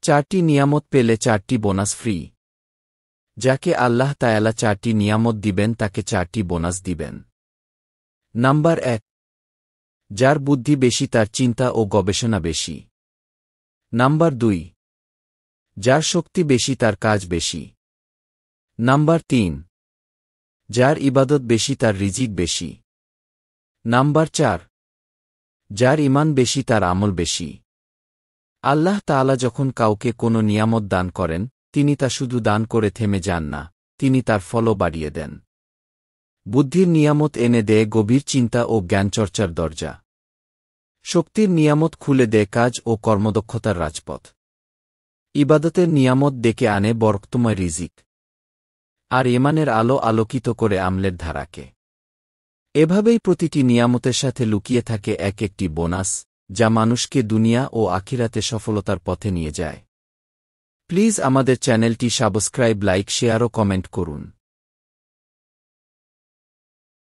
4টি নিয়ামত পেলে 4টি বোনাস ফ্রি। যাকে আল্লাহ তাআলা 4টি নিয়ামত দিবেন তাকে 4টি বোনাস দিবেন। নাম্বার 1, যার বুদ্ধি বেশি তার চিন্তা ও গবেষণা বেশি। নাম্বার 2, যার শক্তি বেশি তার কাজ বেশি। নাম্বার 3, যার ইবাদত বেশি তার রিজিক বেশি। নাম্বার 4, যার ঈমান বেশি তার আমল বেশি। আল্লাহ তাআলা যখন কাউকে কোনো নিয়ামত দান করেন, তিনি তা শুধু দান করে থেমে যান না, তিনি তার ফলও বাড়িয়ে দেন। বুদ্ধির নিয়ামত এনে দেয় গভীর চিন্তা ও জ্ঞানচর্চার দরজা। শক্তির নিয়ামত খুলে দেয় কাজ ও কর্মদক্ষতার রাজপথ। ইবাদতের নিয়ামত ডেকে আনে বরকতময় রিজিক। আর ঈমানের আলো আলোকিত করে আমলের ধারাকে। এভাবেই প্রতিটি নিয়ামতের সাথে লুকিয়ে থাকে এক একটি বোনাস, যা মানুষকে দুনিয়া ও আখিরাতে সফলতার পথে নিয়ে যায়। প্লিজ আমাদের চ্যানেলটি সাবস্ক্রাইব, লাইক, শেয়ার ও কমেন্ট করুন।